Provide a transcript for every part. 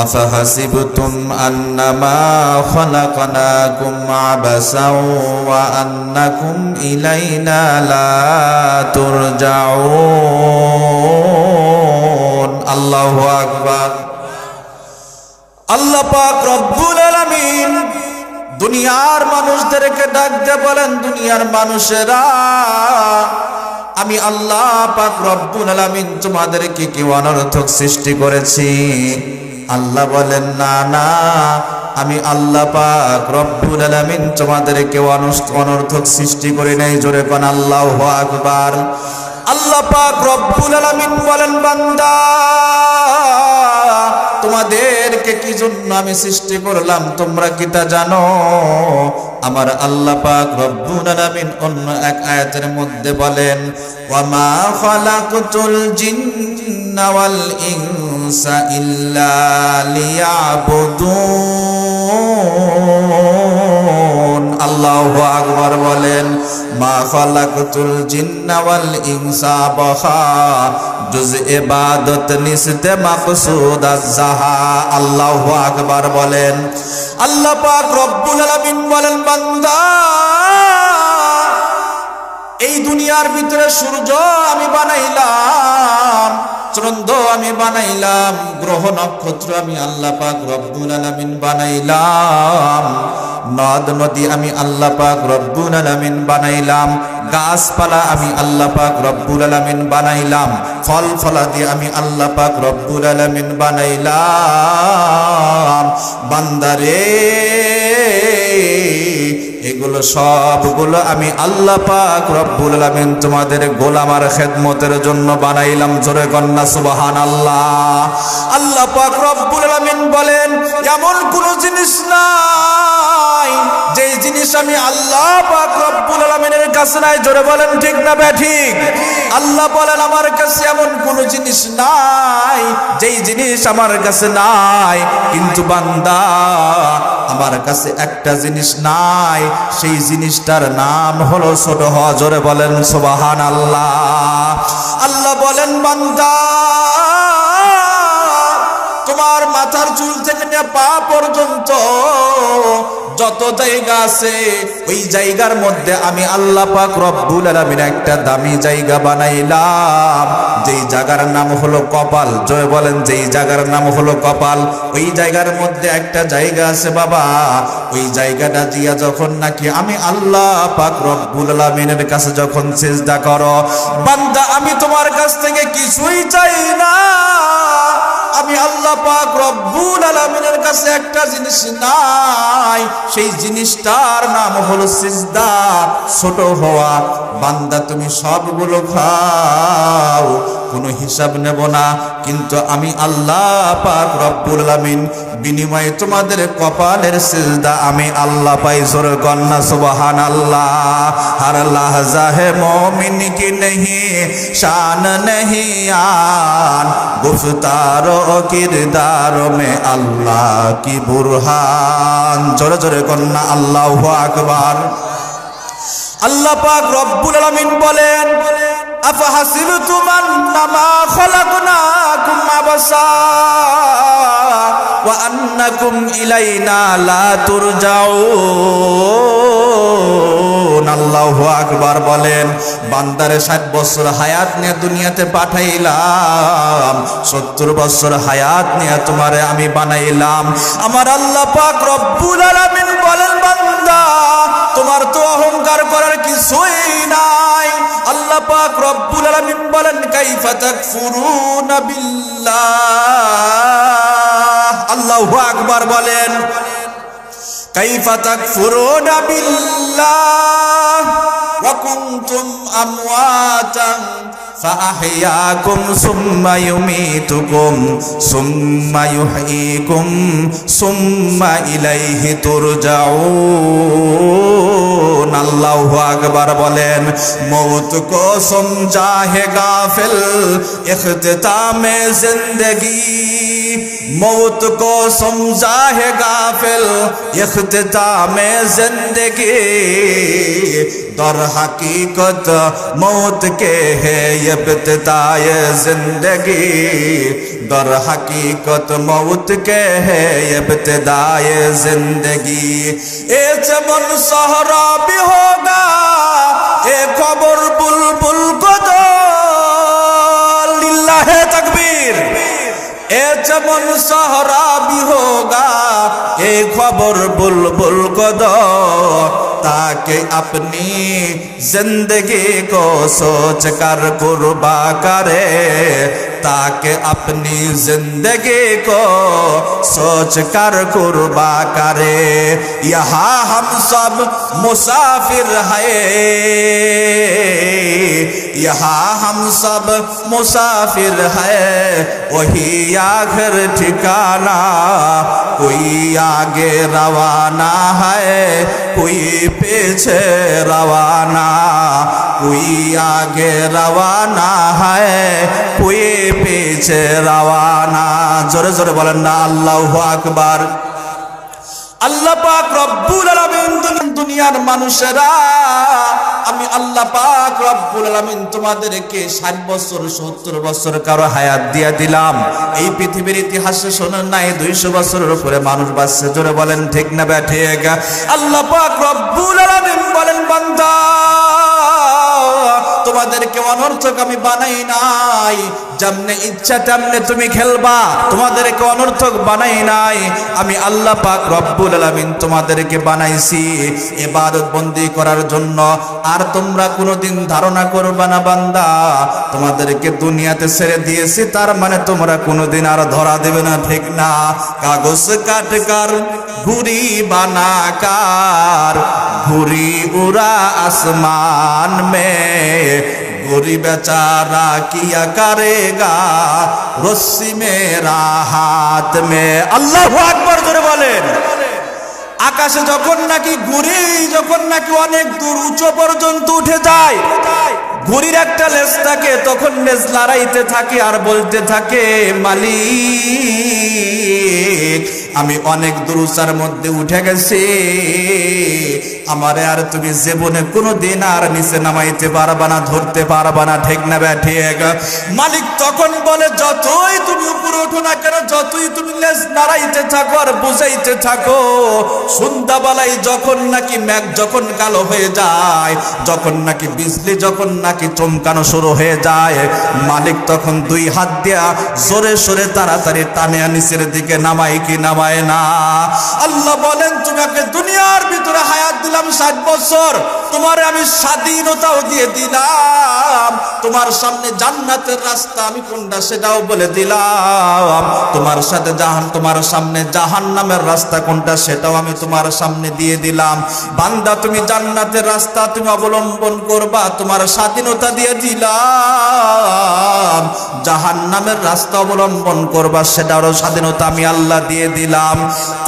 أفحسبتم أنما خلقناكم عبثا وأنكم إلينا لا ترجعون الله أكبر আল্লাহ পাক রব্বুল আলামিন দুনিয়ার মানুষদেরকে ডাকতে বলেন, দুনিয়ার মানুষেরা, আমি আল্লাহ পাক রব্বুল আলামিন তোমাদেরকে কি অনর্থক সৃষ্টি করেছি? আল্লাহ বলেন, না না, আমি আল্লাহ পাক রব্বুল আলামিন তোমাদেরকে অনর্থক সৃষ্টি করি নাই। জোরে কোন আল্লাহু আকবার। আল্লাহ পাক রব্বুল আলামিন বলেন, বান্দা, তোমাদেরকে কি জন্য আমি সৃষ্টি করলাম তোমরা কি তা জানো? আমার আল্লাহ পাক রব্বুল আলামিন অন্য এক আয়াতের মধ্যে বলেন, ওয়া মা খালাকতুল জিন্না ওয়াল ইনসা ইল্লা লিয়াবুদুন। আল্লাহু আকবার বলেন, মা খালাকতুল জিন্না ওয়াল ইনসা বাহা জুজ ইবাদত নিসতে মাকসুদ আয-যাহা। আল্লাহু আকবার বলেন। আল্লাহ পাক রব্বুল আলামিন বলেন, বান্দা, এই দুনিয়ার ভিতরে সূর্য আমি বানাইলাম, চন্দ্র আমি বানাইলাম, গ্রহ নক্ষত্র আমি আল্লাহ পাক রব্বুল আলামিন বানাইলাম, নদ নদী আমি আল্লাহ পাক রব্বুল আলামিন বানাইলাম, গাছপালা আমি আল্লাহ পাক রব্বুল আলামিন বানাইলাম, ফল ফলাদি আমি আল্লাহ পাক রব্বুল আলামিন বানাইলাম। বান্দারে, এগুলো সবগুলো আমি আল্লাহ পাক রব্বুল আলামিন তোমাদের গোলামার খেদমতের জন্য বানাইলাম। জোরে কন্যা সুবহানাল্লাহ। আল্লাহ পাক রব্বুল আলামিন বলেন, এমন কোন জিনিস নাই যেই জিনিস আমি আল্লাহ পাক রব্বুল আলামিনের কাছে নাই। জোরে বলেন ঠিক না ঠিক? আল্লাহ বলেন, আমার কাছে এমন কোন জিনিস নাই যেই জিনিস আমার কাছে নাই, কিন্তু বান্দা, আমার কাছে একটা জিনিস নাই, সেই জিনিসটার নাম হলো ছোট হওয়া। জোরে বলেন সুবহানাল্লাহ। আল্লাহ বলেন, বান্দা, তোমার মাথার চুল থেকে নিয়ে পা পর্যন্ত যত জায়গা আছে, ওই জায়গার মধ্যে আমি আল্লাহ পাক রব্বুল আলামিন একটা দামি জায়গা বানাইলাম, যেই জায়গার নাম হলো কপাল। জয় বলেন, যেই জায়গার নাম হলো কপাল। ওই জায়গার মধ্যে একটা জায়গা আছে বাবা, ওই জায়গাটা দিয়া যখন নাকি আমি আল্লাহ পাক রব্বুল আলামিনের কাছে যখন সিজদা করো, বান্দা, আমি তোমার কাছ থেকে কিছুই চাই না। আমি আল্লাহ পাক রব্বুল আলামিনের কাছে একটা জিনিস নাই, সেই জিনিসটার নাম হলো সিজদা, ছোট হওয়া। বান্দা, তুমি সবগুলো খাও, কোনো হিসাব নেব না, কিন্তু আমি আল্লাহ পাক রব্বুল আলামিন বিনিময়ে তোমাদের কপালের সিজদা আমি আল্লাহ পাই। জোরে কন্না সুবহানাল্লাহ। হর লাহজা হে মুমিন কি नहीं शान नहीं आन, गुफ्तार ও किरदार में अल्लाह की बुरहान। জোরে জোরে কন্না আল্লাহু আকবার। আল্লাহ পাক রব্বুল আলামিন বলেন, আফাহাসিবতুম আন্নামা খালাকনাকুম আবাসা ওয়া আন্নাকুম ইলাইনা লা তুরজাউন। আল্লাহু আকবার বলেন, বান্দারে 60 বছর হায়াত নিয়ে দুনিয়াতে পাঠাইলাম, 70 বছর হায়াত নিয়ে তোমারে আমি বানাইলাম। আমার আল্লাহ পাক রব্বুল আলামিন বলেন, বান্দা, তোমার তো অহংকার করার কিছুই নাই। আল্লাহ পাক রব্বুল আলামিন বলেন, কাইফা তাকফুরুনা বিল্লাহ। আল্লাহু আকবার বলেন, কাইফা তাকফুরুনা বিল্লাহ ওয়া কুনতুম আমওয়াতান فأحياكم ثم يميتكم ثم يحييكم ثم إليه ترجعون। আল্লাহু আকবার বলেন, মৌত को समझा है गाफिल इख्तिताम जिंदगी, मौत को समझा है गाफिल इख्तिताम जिंदगी, दर हकीकत मौत के है इब्तिदाए जिंदगी, दर हकीकत मौत के है इब्तिदाए जिंदगी ए चमन सहरा भी होगा ए खबर बुलबुल को दो लिल्लाहे तकबीर ए चमन सहरा भी होगा ए खबर बुलबुल को दो ताकि अपनी जिंदगी को सोच कर कुर्बा करे ताकि अपनी जिंदगी को सोच कर कुर्बा करे यहाँ हम सब मुसाफिर हैं यहाँ हम सब मुसाफिर हैं वही आखिर ठिकाना कोई आगे रवाना है कोई पीछे रवाना कोई आगे रवाना है कोई पीछे रवाना जोरे जोरे बोलें ना अल्लाहु আকবার আল্লাহ পাক রব্বুল আলামিন দুনিয়ার মানুষেরা আমি আল্লাহ পাক রব্বুল আলামিন তোমাদেরকে 60 বছর 70 বছর কারো হায়াত দিয়া দিলাম এই পৃথিবীর ইতিহাসে শোনেন নাই 200 বছরের উপরে মানুষ বাঁচছে জোরে বলেন ঠিক না ঠিক আল্লাহ পাক রব্বুল আলামিন বলেন বান্দা তোমাদেরকে অনর্থক আমি বানাই নাই যেমনে ইচ্ছা তেমনে তুমি খেলবা তোমাদেরকে অনর্থক বানাই নাই আমি আল্লাহ পাক রব্বুল আলামিন তোমাদেরকে বানাইছি ইবাদত বন্দি করার জন্য আর তোমরা কোনোদিন ধারণা করবা না বান্দা তোমাদেরকে দুনিয়াতে ছেড়ে দিয়েছি তার মানে তোমরা কোনোদিন আর ধরা দেবে না ঠিক না কাগজ কাটকার ঘুড়ি বানাকার ঘুড়ি উড়া আসমান মে गोरी बेचारा किया करेगा रस्सी मेरा हाथ में अल्लाहु আকবার জোরে বলেন আকাশে যখন নাকি ঘুড়ি যখন নাকি অনেক দূর উঁচু পর্যন্ত উঠে যায় ঘুড়ির একটা লেজ থাকে তখন লেজ লড়াইতে থাকে আর বলতে থাকে মালিক আমি অনেক দূর উঁচার মধ্যে উঠে গেছি আমারে আর তুমি জীবনে কোনোদিন আর নিচে নামাইতে পারবা না ধরতে পারবা না ঠিক না ঠিক মালিক তখন বলে যতই তুমি উপরে ওঠো না কেন যতই তুমি লেজ নাড়াইতে থাকো আর বুঝাইতে থাকো সন্ধ্যাবেলায় যখন নাকি মেঘ যখন কালো হয়ে যায় যখন নাকি বিজলি যখন নাকি চমকানো শুরু হয়ে যায় মালিক তখন দুই হাত দিয়া জোরে সোরে তাড়াতাড়ি টানে নিচের দিকে নামায় কি নামায় না আল্লাহ বলেন তোমাকে দুনিয়ার ভিতরে হায়াত দিলাম 60 বছর তোমারে আমি স্বাধীনতাও দিয়ে দিলাম তোমার সামনে জান্নাতের রাস্তা আমি কোনটা সেটাও বলে দিলাম তোমার সাথে তোমার সামনে জাহান্নামের রাস্তা কোনটা সেটাও আমি তোমার সামনে দিয়ে দিলাম বান্দা তুমি জান্নাতের রাস্তা তুমি অবলম্বন করবা তোমার স্বাধীনতা দিয়ে দিলাম জাহান্নামের রাস্তা অবলম্বন করবা সেটারও স্বাধীনতা আমি আল্লাহ দিয়ে দিলাম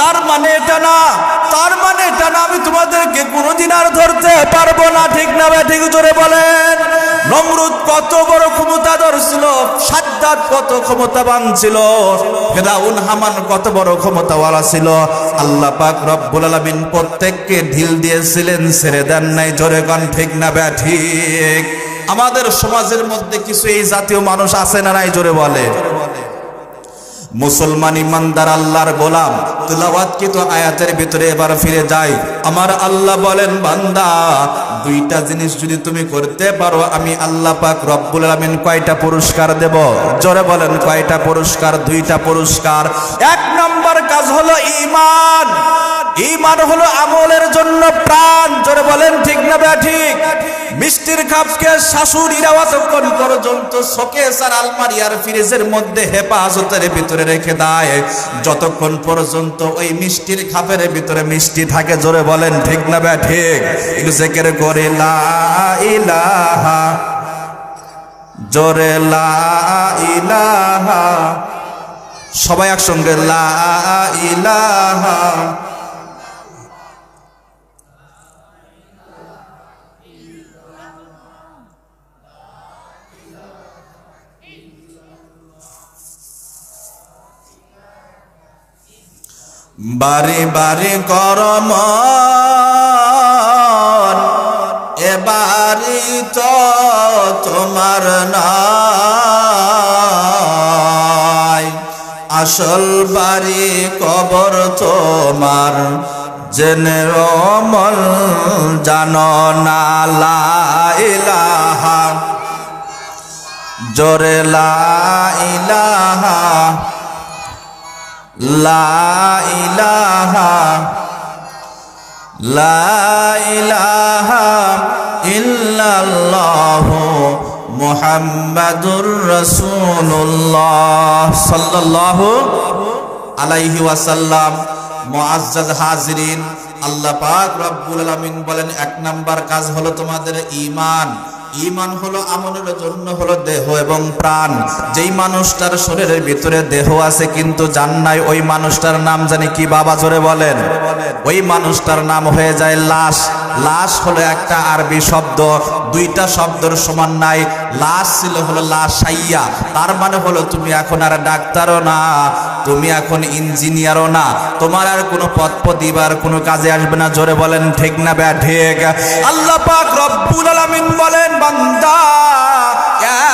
তার মানে এটা না আমি তোমাদেরকে কোনোদিন আর ধরতে পারবো না ঠিক না ঠিক জোরে বলেন নমরুদ কত বড় ক্ষমতাধর ছিল সাদ্দাত কত ক্ষমতাবান ছিল ফিরআউন হামান কত বড় ক্ষমতাওয়ালা ছিল আল্লাহ পাক রব্বুল আলামিন প্রত্যেককে ঢিল দিয়েছিলেন ছেড়ে দেন নাই জোরে গান ঠিক না ঠিক আমাদের সমাজের মধ্যে কিছু এই জাতীয় মানুষ আছে না নাই জোরে বলে মুসলমান ইমানদার আল্লাহর গোলাম তিলাওয়াতকৃত আয়াতের ভিতরে এবার ফিরে যাই আমার আল্লাহ বলেন বান্দা দুইটা জিনিস যদি তুমি করতে পারো আমি আল্লাহ পাক রব্বুল আলামিন কয়টা পুরস্কার দেব জোরে বলেন কয়টা পুরস্কার দুইটা পুরস্কার এক নাম্বার কাজ হলো ঈমান ঈমান হলো আমলের জন্য প্রাণ জোরে বলেন ঠিক না ঠিক মিষ্টির কাপকে শাশুড়িরা অতক্ষণ পর্যন্ত শোকেস আর আলমারি আর ফ্রিজের মধ্যে হেফাজতের ভিতরে রেখে দেয় যতক্ষণ পর্যন্ত ওই মিষ্টির কাপের ভিতরে মিষ্টি থাকে জোরে বলেন ঠিক না ঠিক একটু জিকির করে লা ইলাহা জোরে লা ইলাহা সবাই একসঙ্গে লা ইলাহা বারে বারে করম এবারে তো তোমার নাই আসল বাড়ি কবর তোমার, জেনে অমল জানো না। লা ইলাহা, জোরে লা ইলাহা, লা ইলাহা, লা ইলাহা ইল্লাল্লাহু মুহাম্মাদুর রাসূলুল্লাহ সাল্লাল্লাহু আলাইহি ওয়াসাল্লাম। মুআজ্জাজ হাজিরিন, আল্লাহ পাক রব্বুল আলামিন বলেন, এক নাম্বার কাজ হলো তোমাদের ঈমান। ঈমান হলো আমলের জন্য হলো দেহ এবং প্রাণ। যেই মানুষটার শরীরের ভিতরে দেহ আছে কিন্তু জান নাই, ওই মানুষটার নাম জানি কি বাবা, জোরে বলেন? ওই মানুষটার নাম হয়ে যায় লাশ। লাশ হলো একটা আরবি শব্দ, দুইটা শব্দের সমান নাই। লাশ ছিল হলো লাশাইয়া, তার মানে হলো তুমি এখন আর ডাক্তারও না, তুমি এখন ইঞ্জিনিয়ারও না, তোমার আর কোনো পদ প্রতিভার কোনো কাজে আসবে না। জোরে বলেন ঠিক না ঠিক? আল্লাহ পাক রব্বুল আলামিন বলেন, বান্দা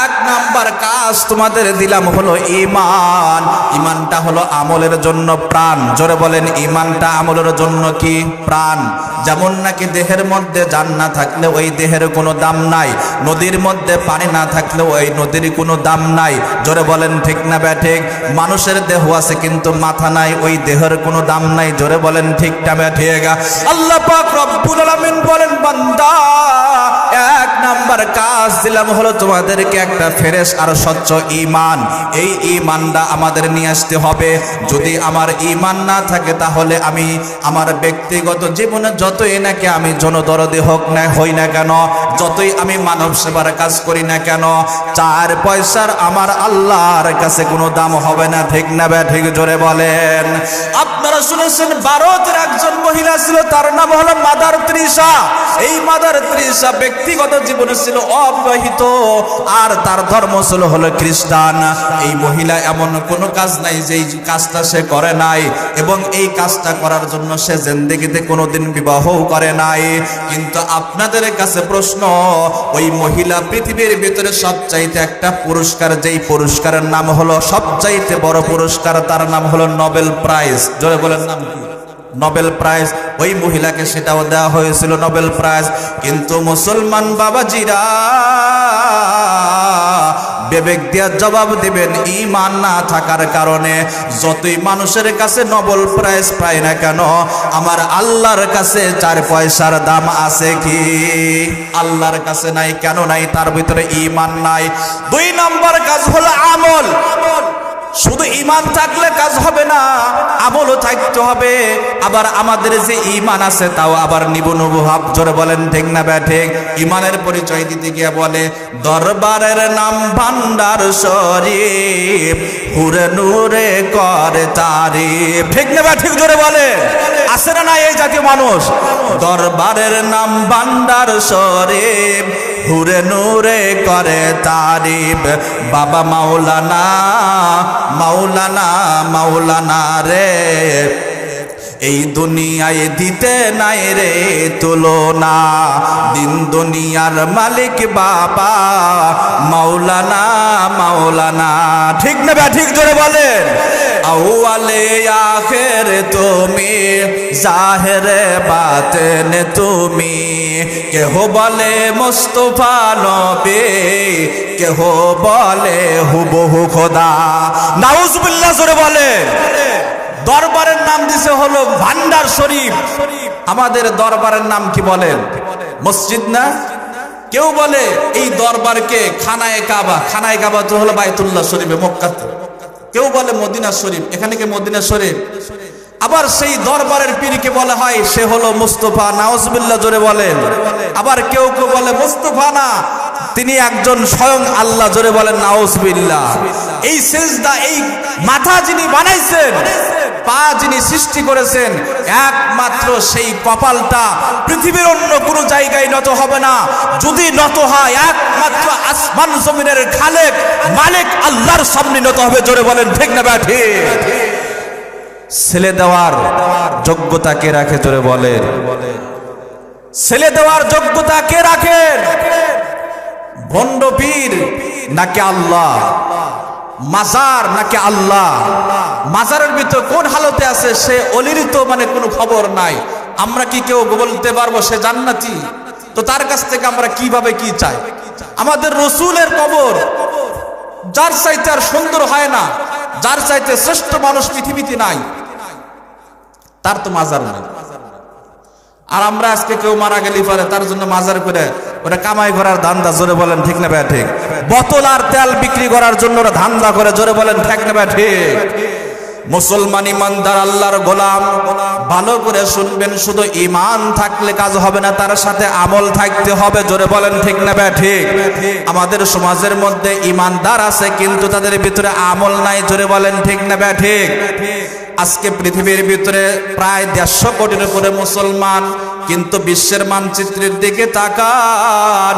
এক নাম্বার কাজ তোমাদের দিলাম হলো ঈমান। ঈমানটা হলো আমলের জন্য প্রাণ। জোরে বলেন, ঈমানটা আমলের জন্য কি? প্রাণ। যেমন নাকি দেহের মধ্যে জান না থাকলে ওই দেহের কোনো দাম নাই, নদীর মধ্যে পানি না থাকলে ওই নদীর কোনো দাম নাই। জোরে বলেন ঠিক না ঠিক? মানুষের দেহ আছে কিন্তু মাথা নাই, ওই দেহের কোনো দাম নাই। জোরে বলেন ঠিক না ঠিক? আল্লাহ পাক রব্বুল আলামিন বলেন, বান্দা এক নাম্বার কাজ দিলাম হলো তোমাদেরকে একটা ফ্রেশ আর স্বচ্ছ ঈমান। এই ঈমানটা আমাদের নিয়ে আসতে হবে। যদি আমার ঈমান না থাকে তাহলে আমি আমার ব্যক্তিগত জীবনে যতই নাকি আমি জনদরদি হই না কেন, যতই আমি মানব সেবার কাজ করি না কেন, 4 পয়সার আমার আল্লাহর কাছে কোনো দাম হবে না। ঠিক না ঠিক? জোরে বলেন। আপনারা শুনেছেন ভারতের একজন মহিলা ছিল, তার নাম হলো মাদার তেরেসা। এই মাদার তেরেসা ব্যক্তিগত জীবনে ছিল অবিবাহিত, আর তার ধর্ম ছিল হলো খ্রিস্টান। এই মহিলা এমন কোনো কাজ নাই যে কাজটা সে করে নাই, এবং এই কাজটা করার জন্য সে জিন্দেগিতে কোনোদিন বিবাহও করে নাই। কিন্তু আপনাদের কাছে প্রশ্ন, ওই মহিলা পৃথিবীর ভিতরে সবচাইতে একটা পুরস্কার, যেই পুরস্কারের নাম হলো সবচাইতে বড় পুরস্কার, তার নাম হলো নোবেল প্রাইজ। জোরে বলেন নাম কি? Nobel prize. ওই মহিলাকে সেটাও দেওয়া হয়েছিল নোবেল প্রাইজ। কিন্তু মুসলমান বাবাজিরা বিবেক দিয়ে জবাব দিবেন, ঈমান না থাকার কারণে যতই মানুষের কাছে নোবেল প্রাইজ পায় না কেন, আমার আল্লাহর কাছে 4 পয়সার দাম আছে কি? আল্লাহর কাছে নাই। কেন নাই? তার ভিতরে ঈমান নাই। 2 নম্বর কাজ হলো আমল। শুধু ঈমান থাকলে কাজ হবে না, আমলও থাকতে হবে। আবার আমাদের যে ঈমান আছে তাও আবার নিবুনুবু ভাব। জোরে বলেন ঠিক না ঠিক? ঈমানের পরিচয় দিতে গিয়ে বলে, দরবারের নাম ভান্ডার শরীফ, হুরে নূরে করে তারিফ। ঠিক না ঠিক? জোরে বলে। আছে না এই জাতীয় মানুষ? দরবারের নাম ভান্ডার শরীফ, হুরে নূরে করে তারিফ, বাবা মাওলানা মাওলানা মাওলানা রে, এই দুনিয়ায় দিতে নাই রে তুলনা, দিন দুনিয়ার মালিক বাবা মাওলানা মাওলানা। ঠিক না ঠিক? জোরে বলেন। আউয়ালে আখের তুমি, জাহেরে বাতেন তুমি, কেহ বলে মুস্তাফা নবী, কেহ বলে হুবহু খোদা। নাউজুবিল্লাহ। জোরে বলে। দরবারের নাম দিছে হলো ভান্ডার শরীফ। আমাদের দরবারের নাম কি বলেন? মসজিদ না? কেউ বলে এই দরবারকে খানায়ে কাবা। খানায়ে কাবা তো হলো বাইতুল্লাহ শরীফে, মক্কাতে। কেউ বলে মদিনা শরীফ, এখানে কি মদিনা শরীফ? আবার সেই দরবারের পীরকে বলা হয় সে হলো মুস্তাফা। নাউজুবিল্লাহ। জোরে বলেন। আবার কেউ কেউ বলে মুস্তাফা না, তিনি একজন স্বয়ং আল্লাহ। জোরে বলেন নাউজুবিল্লাহ। এই সিজদা, এই মাথা যিনি বানাইছেন, পা যিনি সৃষ্টি করেছেন, একমাত্র সেই কপালটা পৃথিবীর অন্য কোনো জায়গায় নত হবে না। যদি নত হয় একমাত্র আসমান জমিনের খালেক মালিক আল্লাহর সামনে নত হবে। জোরে বলেন ঠিক না ঠিক? ছেলে দেওয়ার যোগ্যতা কে রাখে? জোরে বলেন। ছেলে দেওয়ার যোগ্যতা কে রাখেন? ভণ্ড পীর নাকি আল্লাহ? মাজার নাকি আল্লাহ? মাজারের ভিতর কোন হালতে আছে সে অলির তো মানে কোনো খবর নাই। আমরা কি কেউ বলতে পারবো সে জান্নাতি? তো তার কাছ থেকে আমরা কিভাবে কি চাই? আমাদের রসুলের কবর যার চাইতে আর সুন্দর হয় না, যার চাইতে শ্রেষ্ঠ মানুষ পৃথিবীতে নাই, তার তো মাজার নাই। আর আমরা আজকে কেউ মারা গেলে পরে তার জন্য মাজার করে ওটা কামাই করার ধান্দা, জোরে বলেন ঠিক না ভাই ঠিক? বোতল আর তেল বিক্রি করার জন্য ওরা ধান্দা করে, জোরে বলেন ঠিক না ভাই ঠিক? মুসলমান ইমানদার আল্লাহর গোলাম, ভালো করে শুনবেন, শুধু ঈমান থাকলে কাজ হবে না, তার সাথে আমল থাকতে হবে, জোরে বলেন ঠিক না ভাই ঠিক? আমাদের সমাজের মধ্যে ইমানদার আছে কিন্তু তাদের ভিতরে আমল নাই, জোরে বলেন ঠিক না ভাই ঠিক? আজকে পৃথিবীর ভিতরে প্রায় 150 কোটির উপরে মুসলমান, কিন্তু বিশ্বের মানচিত্রের দিকে তাকান,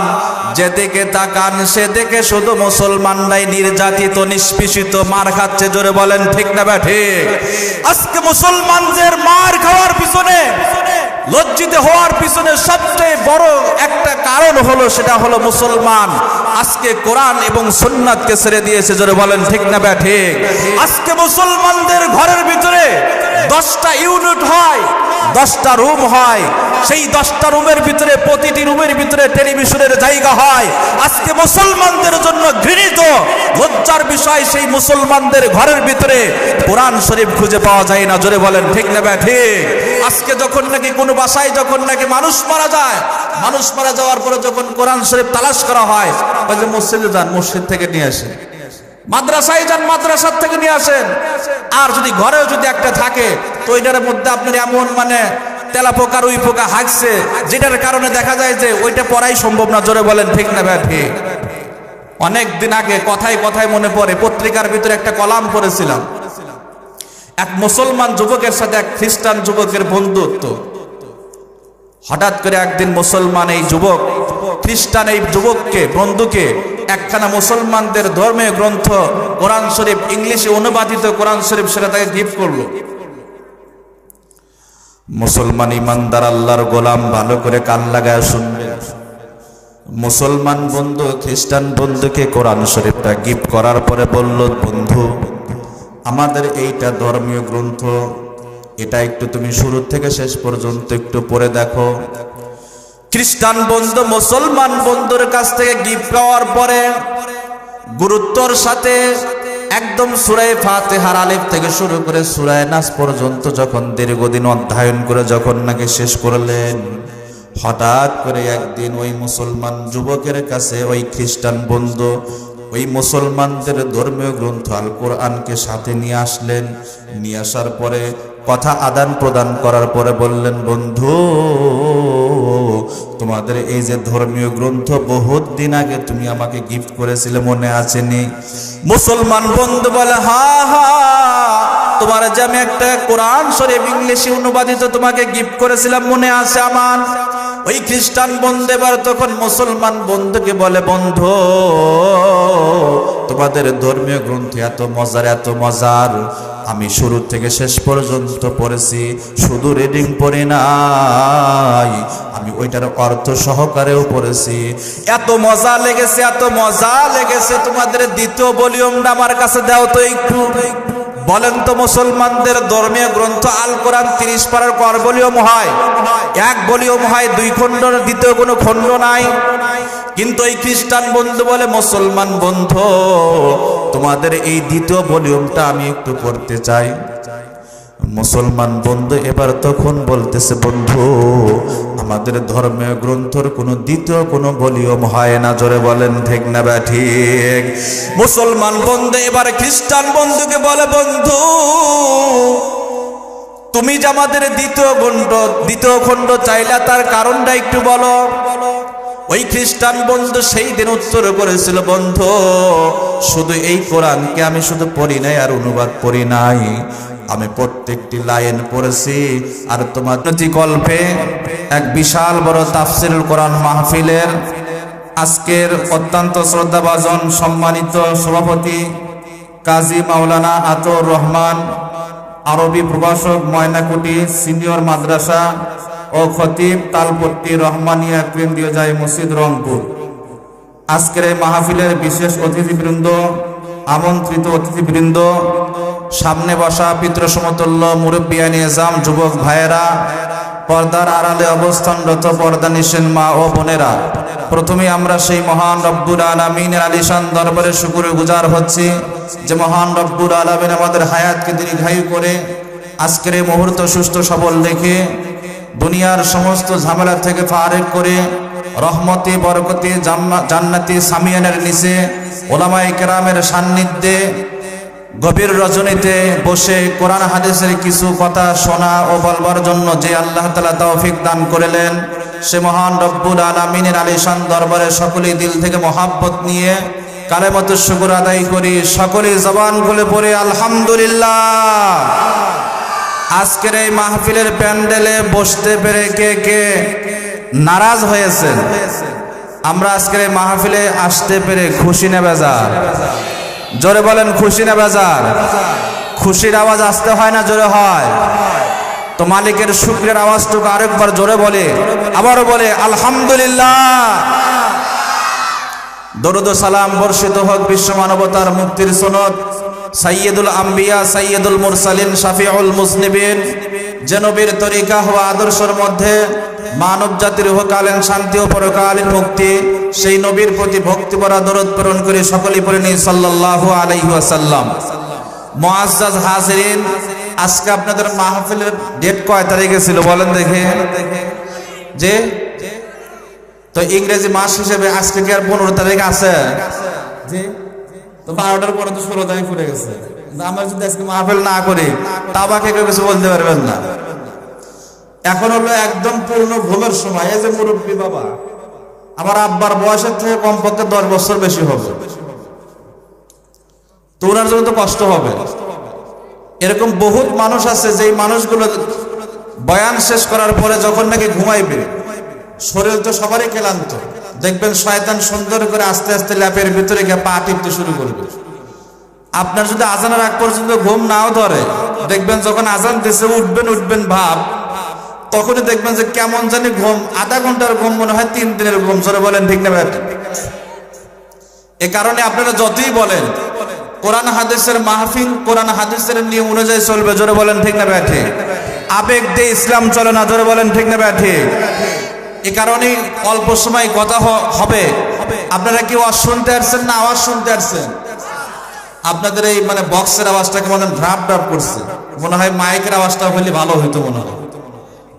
যেদিকে তাকান সেদিকে শুধু মুসলমানরাই নির্যাতিত, নিষ্পেষিত, মার খাচ্ছে, জোরে বলেন ঠিক না ভাই ঠিক? আজকে মুসলমানদের মার খাওয়ার পিছনে, লজ্জিত হওয়ার পিছনে সবচেয়ে বড় একটা কারণ হলো, সেটা হলো মুসলমান আজকে কোরআন এবং সুন্নাতকে ছেড়ে দিয়েছে, জোরে বলেন ঠিক না ভাই ঠিক? আজকে মুসলমানদের ঘরের ভিতরে 10টা ইউনিট হয়, 10টা রুম হয়, সেই 10টা রুমের ভিতরে প্রতিটি রুমের ভিতরে টেলিভিশনের জায়গা হয়। আজকে মুসলমানদের জন্য ঘৃণিত লজ্জার বিষয়, সেই মুসলমানদের ঘরের ভিতরে কোরআন শরীফ খুঁজে পাওয়া যায় না, জোরে বলেন ঠিক না ভাই ঠিক? আজকে যখন নাকি কোনো বাসায় যখন নাকি মানুষ মারা যায়, মানুষ মারা যাওয়ার পরে যখন কোরআন শরীফ তালাশ করা হয়, ওই যে মসজিদে যান, মসজিদ থেকে নিয়ে আসেন, মাদ্রাসায় যান, মাদ্রাসার থেকে নিয়ে আসেন। আর যদি ঘরেও যদি একটা থাকে তো ওইটার মধ্যে আপনার এমন মানে তেলা পোকা রুই পোকা হাঁকছে, যেটার কারণে দেখা যায় যে ওইটা পড়াই সম্ভব না, জোরে বলেন ঠিক না ভাই ঠিক? অনেক দিন আগে কথায় কথায় মনে পড়ে, পত্রিকার ভিতরে একটা কলাম পড়েছিলাম, এক মুসলমান যুবকের সাথে এক খ্রিস্টান যুবকের বন্ধুত্ব। হঠাৎ করে একদিন মুসলমান এই যুবক খ্রিস্টান এই যুবককে, বন্ধুকে একখানা মুসলমানদের ধর্মীয় গ্রন্থ কোরআন শরীফ, ইংলিশে অনুবাদিত কোরআন শরীফ, সেটা তাকে গিফট করলো। মুসলমান ইমানদার আল্লাহর গোলাম, ভালো করে কান লাগায় শুনবেন, মুসলমান বন্ধু খ্রিস্টান বন্ধুকে কোরআন শরীফটা গিফট করার পরে বলল, বন্ধু আমাদের এইটা ধর্মীয় গ্রন্থ, এটা একটু তুমি শুরু থেকে শেষ পর্যন্ত একটু পড়ে দেখো। খ্রিস্টান বন্ধু মুসলমান বন্ধুর কাছ থেকে গিফট পাওয়ার পরে গুরুত্বর সাথে একদম সূরা ফাতিহার আলিফ থেকে শুরু করে সূরা নাস পর্যন্ত যখন দীর্ঘদিন অধ্যয়ন করে যখন নাকি শেষ করলেন, হঠাৎ করে একদিন ওই মুসলমান যুবকের কাছে ওই খ্রিস্টান বন্ধু ওই মুসলমানদের ধর্মীয় গ্রন্থ আল কোরআনকে সাথে নিয়ে আসলেন। নিয়ে আসার পরে কথা আদান প্রদান করার পরে বললেন, বন্ধু তোমাদের এই যে ধর্মীয় গ্রন্থ বহুত দিন আগে তুমি আমাকে গিফট করেছিলে, মনে আছে নি? মুসলমান বন্ধু বলে, হ্যাঁ হ্যাঁ, তোমার যে আমি একটা কোরআন শরীফ ইংলিশে অনুবাদিত তোমাকে গিফট করেছিলাম, মনে আছে আমার। ওই খ্রিস্টান বন্ধু এবার তখন মুসলমান বন্ধুকে বলে, বন্ধু তোমাদের ধর্মীয় গ্রন্থ এত মজার, এত মজার, আমি শুরু থেকে শেষ পর্যন্ত পড়েছি, শুধু রিডিং পড়ি নাই, আমি ওইটার অর্থ সহকারেও পড়েছি। এত মজা লেগেছে, এত মজা লেগেছে, তোমাদের দ্বিতীয় ভলিউমটা আমার কাছে দাও তো একটু। বলেন তো, মুসলমানদের ধর্মীয় গ্রন্থ আল কোরআন 30 পারার কর ভলিউম হয়? এক ভলিউম হয়, 2 খণ্ড, দ্বিতীয় কোনো খণ্ড নাই। কিন্তু এই খ্রিস্টান বন্ধু বলে, মুসলমান বন্ধু তোমাদের এই দ্বিতীয় ভলিউমটা আমি একটু পড়তে চাই। মুসলমান বন্ধু এবার তখন বলতেছে, বন্ধু আমাদের ধর্মীয় গ্রন্থর কোনো দ্বিতীয় কোনো ভলিউম হয় না, জোরে বলেন ঠিক না বা ঠিক? মুসলমান বন্ধু এবার খ্রিস্টান বন্ধুকে বলে, বন্ধু তুমি যে আমাদের দ্বিতীয় খণ্ড চাইলা, তার কারণটা একটু বলো। ওই খ্রিস্টান বন্ধু সেই দিন উত্তর করেছিল, বন্ধু শুধু এই কোরআনকে আমি শুধু পড়ি নাই আর অনুবাদ পড়ি নাই, আমি প্রত্যেকটি লাইন পড়েছি। আর তোমার গল্পে এক বিশাল বড় তাফসিরুল কোরআন মাহফিলের আজকের অত্যন্ত শ্রদ্ধাভাজন সম্মানিত সভাপতি কাজী মাওলানা আতর রহমান, আরবি প্রভাষক, ময়নাকুটি সিনিয়র মাদ্রাসা ও খতিব, তালপট্টি রহমানিয়া কেন্দ্রীয় জামে মসজিদ, রংপুর। আজকের এই মাহফিলের বিশেষ অতিথিবৃন্দ, আমন্ত্রিত অতিথিবৃন্দ, সামনে বসা পিতৃ সমতুল্য মুরব্বিয়ান নিজাম, যুবক ভাইয়েরা, পর্দার আড়ালে অবস্থানরত পর্দানিশীন মা ও বোনেরা, প্রথমে আমরা সেই মহান রব্বুল আলামিনের আলিশান দরবারে শুকরগুজার হচ্ছি যে মহান রব্বুল আলামিন আমাদের হায়াতকে দীর্ঘায়ু করে আজকের এই মুহূর্ত সুস্থ সবল রেখে দুনিয়ার সমস্ত ঝামেলা থেকে ফারেক করে রহমতি বরকতি জান্নাতি সামিয়ানের নিচে ওলামায়ে কেরামের সান্নিধ্যে গভীর রজনীতে বসে কোরআন হাদিসের কিছু কথা শোনা ও বলবার জন্য যে আল্লাহ তাআলা তৌফিক দান করলেন, সে মহান রব্বুল আলামিনের আলিশান দরবারে সকলেই দিল থেকে মহাব্বত নিয়ে কালেমাতুশ শুকর আদায় করি। সকলেই জবান খুলে পড়ে আলহামদুলিল্লাহ। আজকের এই মাহফিলের প্যান্ডেলে বসতে পেরে কে কে নারাজ হয়েছেন? আমরা আজকের এই মাহফিলে আসতে পেরে খুশি না বেজার? জোরে বলেন, খুশি না বেজার? খুশির আওয়াজ আসতে হয় না জোরে হয়? তো মালিকের শুকরের আওয়াজটুকু আরেকবার জোরে বলে, আবারও বলে আলহামদুলিল্লাহ। দরুদ ও সালাম বর্ষিত হোক বিশ্ব মানবতার মুক্তির সনদ সাইয়্যিদুল আম্বিয়া সাইয়্যিদুল মুরসালিন শাফিউল মুজনিবিন, যে নবীর তরিকা ও আদর্শের মধ্যে মানব জাতির ইহকালীন শান্তি ও পরকালীন মুক্তি, সেই নবীর প্রতি ভক্তিভরা দরুদ প্রেরণ করে সকলেই পড়ে নিই সাল্লাল্লাহু আলাইহি ওয়াসাল্লাম। মুআজ্জাজ হাজিরিন, আজকে আপনাদের মাহফিলের ডেট কয় তারিখে ছিল বলেন দেখে? যে তো ইংরেজি মাস হিসেবে আজকে কি আর 15 তারিখ আছে? জি, তো 12টার পরে তো 16 তারিখ পড়ে গেছে। আমরা যদি আজকে মাহফিল না করি তা বাকি কেউ কিছু বলতে পারবেন না। এখন হলো একদম পূর্ণ ঘুমের সময়। এই যে মুরব্বী বাবা, আমার আব্বার বয়সের থেকে কমপক্ষে 10 বছর বেশি হবে, তো ওনার জন্য তো কষ্ট হবে। এরকম বহুত মানুষ আছে যেই মানুষগুলো বয়ান শেষ করার পরে যখন নাকি ঘুমাইবে, শরীর তো সবারই ক্লান্ত, দেখবেন শয়তান সুন্দর করে আস্তে আস্তে ল্যাপের ভিতরে গিয়ে পা টিপতে শুরু করবে। আপনার যদি আজানের আগ পর্যন্ত ঘুম নাও ধরে, দেখবেন যখন আজান দিছে উঠবেন ভাব, তখনই দেখবেন যে কেমন জানি ঘুম, আধা ঘন্টার ঘুম মনে হয় 3 দিনের ঘুম। জোরে বলেন ঠিক না ভাই? এ কারণে আপনারা যতই বলেন কোরআন হাদিসের মাহফিল কোরআন হাদিসের নিয়ম অনুযায়ী চলবে। জোরে বলেন ঠিক না ভাই? ঠিক। আবেগ দিয়ে ইসলাম চলে না। জোরে বলেন ঠিক না ভাই? ঠিক। এ কারণেই অল্প সময় কথা হবে। আপনারা কি আওয়াজ শুনতে আসছেন না আওয়াজ শুনতে আসছেন? আপনাদের এই মানে বক্সের আওয়াজটা কেমন ড্রাপ ড্রাপ করছে, মনে হয় মাইকের আওয়াজটা হলে ভালো হইতো, মনে হয়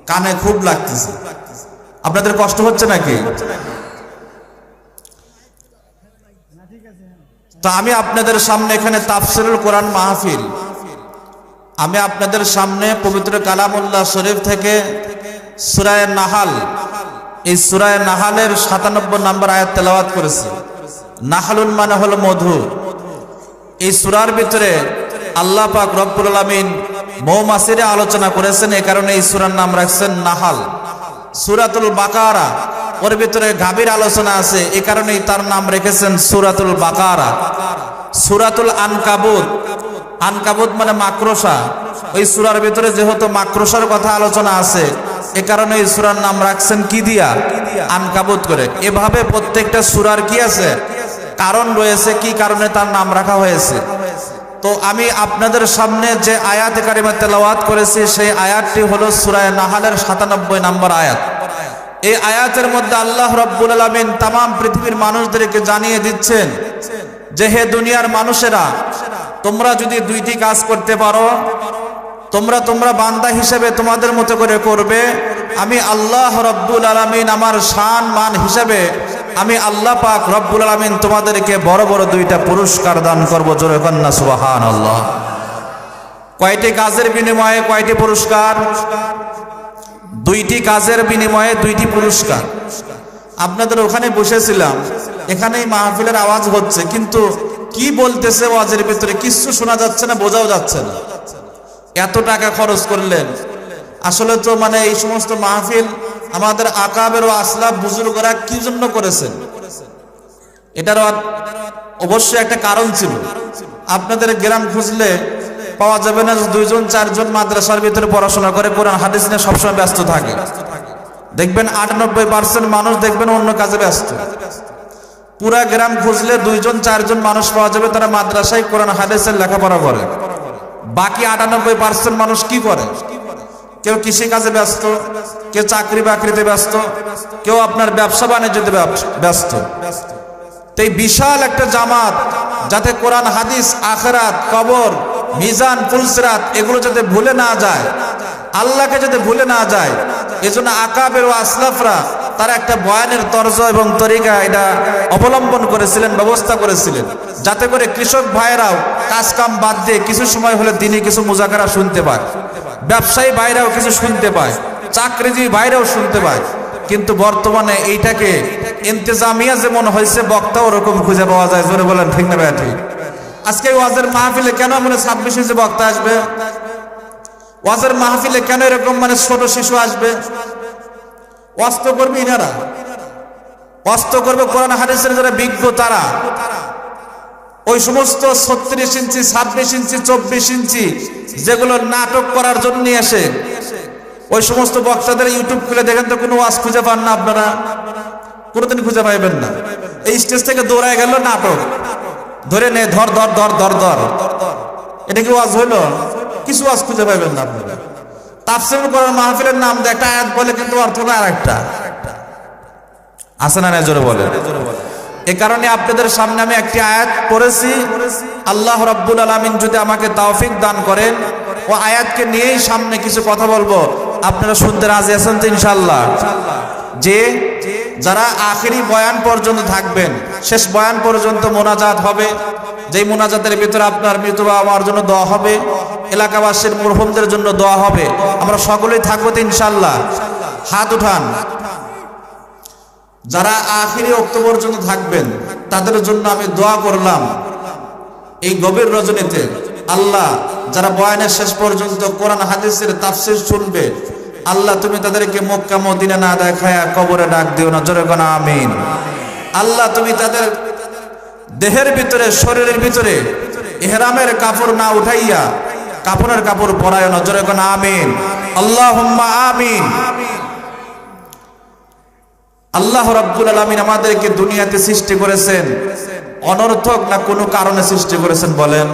কানে খুব লাগতেছে। আপনাদের কষ্ট হচ্ছে নাকি? তো আমি আপনাদের সামনে এখানে তাফসিরুল কোরআন মাহফিল, আমি আপনাদের সামনে পবিত্র কালামুল্লাহ শরীফ থেকে সূরা নাহাল, এই সূরা নাহালের 97 নম্বর আয়াত তেলাওয়াত করেছি। নাহালুন মানে হলো মধু। এই সূরার ভিতরে আল্লাহ পাক রব্বুল আলামিন মৌমাছির আলোচনা করেছেন, এই কারণে এই সূরার নাম রাখছেন নাহাল। সূরাতুল বাকারা, ওর ভিতরে গাভীর আলোচনা আছে, এই কারণেই তার নাম রেখেছেন সূরাতুল বাকারা। সূরাতুল আনকাবুত, আনকাবুত মানে মাকড়সা, ওই সূরার ভিতরে যেহেতু মাকড়সার কথা আলোচনা আছে, এ কারণে এই সূরার নাম রাখছেন কি দিয়া? আনকাবুত করে। এভাবে প্রত্যেকটা সূরার কি আছে? কারণ রয়েছে, কি কারণে তার নাম রাখা হয়েছে। তো আমি আপনাদের সামনে যে আয়াত কারিমা তেলাওয়াত করেছি, সেই আয়াতটি হলো সূরা নাহালের 97 নম্বর আয়াত। এই আয়াতের মধ্যে আল্লাহ রাব্বুল আলামিন তামাম পৃথিবীর মানুষদেরকে জানিয়ে দিচ্ছেন যে হে দুনিয়ার মানুষেরা, তোমরা যদি 2টি কাজ করতে পারো, তোমরা বান্দা হিসেবে তোমাদের মতো করে করবে, আমি আল্লাহ রাব্বুল আলামিন আমার শান মান হিসেবে আমি আল্লাহ পাক রব্বুল আলামিন তোমাদেরকে বড় বড় 2টা পুরস্কার দান করব। জোরে কন্না সুবহানাল্লাহ। কয়টি কাজের বিনিময়ে কয়টি পুরস্কার? 2টি কাজের বিনিময়ে 2টি পুরস্কার। আপনাদের ওখানে বসেছিলাম, এখানেই মাহফিলের আওয়াজ হচ্ছে, কিন্তু কি বলতেছে ওয়াজের ভিতরে কিছু শোনা যাচ্ছে না, বোঝাও যাচ্ছে না। এত টাকা খরচ করলেন, আসলে তো মানে এই সমস্ত মাহফিল আমাদের আকাবের ও আসলাফ বুজুর্গরা কি জন্য করেছেন, এটারও অবশ্যই একটা কারণ ছিল। আপনাদের গ্রাম খুঁজলে পাওয়া যাবে না 2জন 4জন মাদ্রাসার ভিতরে পড়াশোনা করে কোরআন হাদিস নিয়ে সবসময় ব্যস্ত থাকে। দেখবেন 98% মানুষ দেখবেন অন্য কাজে ব্যস্ত। পুরা গ্রাম খুঁজলে 2 জন 4 জন মানুষ পাওয়া যাবে তারা মাদ্রাসায় কোরআন হাদিসের লেখাপড়া করে। বাকি 98% মানুষ কি করে? কেউ কৃষি কাজে ব্যস্ত, কেউ চাকরি বাকরিতে ব্যস্ত, কেউ আপনার ব্যবসা বাণিজ্যতে ব্যস্ত। তো এই বিশাল একটা জামাত যাতে কোরআন হাদিস, আখিরাত, কবর, মিজান, ফুলসিরাত এগুলো যাতে ভুলে না যায়, আল্লাহকে যাতে ভুলে না যায়, এজন্য আকাবের ও আসলাফরা তারা একটা বয়ানের তরজ এবং তরিকা এটা অবলম্বন করেছিলেন, ব্যবস্থা করেছিলেন, যাতে করে কৃষক ভাইরাও কাজ কাম বাদ দিয়ে কিছু সময় হলে দিনে কিছু মুজাকারা শুনতে পায়, ব্যবসায়ী ভাইরাও কিছু শুনতে পায়, চাকরিজীবী ভাইরাও শুনতে পায়। কিন্তু বর্তমানে এইটাকে ইন্তেজামিয়া যেমন হয়েছে, বক্তা ওরকম খুঁজে পাওয়া যায়। জোরে বলেন ঠিক না ভাই? ঠিক। আজকে ওয়াজের মাহফিলে কেন মানে 26 ইঞ্চি বক্তা আসবে? ওয়াজের মাহফিলে কেন এরকম মানে ছোট শিশু আসবে? ওয়াজ করবে ইনারা, ওয়াজ করবে কোরআন হাদিসের যারা বিজ্ঞ তারা। ওই সমস্ত 36 ইঞ্চি, 26 ইঞ্চি, 24 ইঞ্চি যেগুলো নাটক করার জন্য আসে, ওই সমস্ত বক্তাদের ইউটিউব খুলে দেখেন তো কোনো ওয়াজ খুঁজে পান না আপনারা? কোনোদিন খুঁজে পাইবেন না। এই স্টেজ থেকে দৌড়ায় গেল নাটক, ধরে নে, ধর ধর ধর ধর ধর, এটা কি ওয়াজ হইল? কিছু ওয়াজ খুঁজে পাইবেন না আপনারা। তাফসীর করার মাহফিলের নাম দিয়ে একটা আয়াত বলে, কিন্তু অর্থ না আরেকটা। আছে না? জোরে বলে। এ কারণে আপনাদের সামনে আমি একটি আয়াত পড়েছি। আল্লাহ রাব্বুল আলামিন যদি আমাকে তৌফিক দান করেন, ও আয়াতকে নিয়েই সামনে কিছু কথা বলবো। আপনারা শুনতে রাজি আছেন তো ইনশাআল্লাহ? যে যারা আখেরি বয়ান পর্যন্ত থাকবেন, শেষ বয়ান পর্যন্ত মোনাজাত হবে, যেই মোনাজাতের ভিতরে আপনার মৃত বাবা মার জন্য দোয়া হবে, এলাকাবাসীর মরহুমদের জন্য দোয়া হবে। আমরা সকলেই থাকবো তো ইনশাআল্লাহ? হাত উঠান। যারা আখেরি ওয়াক্ত পর্যন্ত থাকবেন তাদের জন্য আমি দোয়া করলাম এই গভীর রজনীতে। আল্লাহ, যারা বয়ানের শেষ পর্যন্ত কোরআন হাদিসের তাফসীর শুনবে, আল্লাহ তুমি তাদেরকে মক্কা মদিনা না দেখায়া কবরে ডাক দিও না। জোরে কোন আমিন। আল্লাহ তুমি তাদের দেহের ভিতরে, শরীরের ভিতরে ইহরামের কাপড় না উঠাইয়া কাফনের কাপড় পরায় না। জোরে কোন আমিন। আল্লাহুম্মা আমিন। আল্লাহ রাব্বুল আলামিন আমাদেরকে দুনিয়াতে সৃষ্টি করেছেন অনর্থক না কোনো কারণে সৃষ্টি করেছেন? বলেন,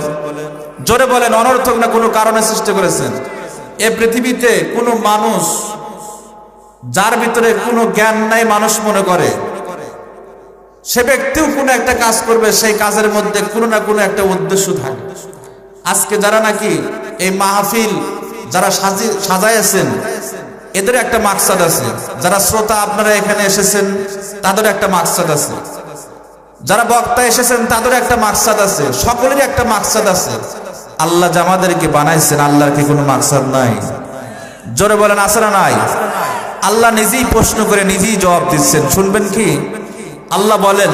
জোরে বলেন। অনর্থক না কোনো কারণে সৃষ্টি করেছেন? এই পৃথিবীতে কোনো মানুষ যার ভিতরে কোনো জ্ঞান নাই মানুষ মনে করে, সে ব্যক্তিও কোনো একটা কাজ করবে, সেই কাজের মধ্যে কোনো না কোনো একটা উদ্দেশ্য থাকে। আজকে যারা নাকি এই মাহফিল যারা সাজাইছেন, এদের একটা মাকসাদ আছে। যারা শ্রোতা আপনারা এখানে এসেছেন, তাদের একটা মাকসাদ আছে। যারা বক্তা এসেছেন, তাদের একটা মাকসাদ আছে। সকলেরই একটা মাকসাদ আছে। আল্লাহ যে আমাদেরকে বানাইছেন, আল্লাহর কি কোনো মাকসাদ নাই? জোরে বলেন, আছে না নাই? আল্লাহ নিজেই প্রশ্ন করে নিজেই জবাব দিচ্ছেন। শুনবেন কি? আল্লাহ বলেন,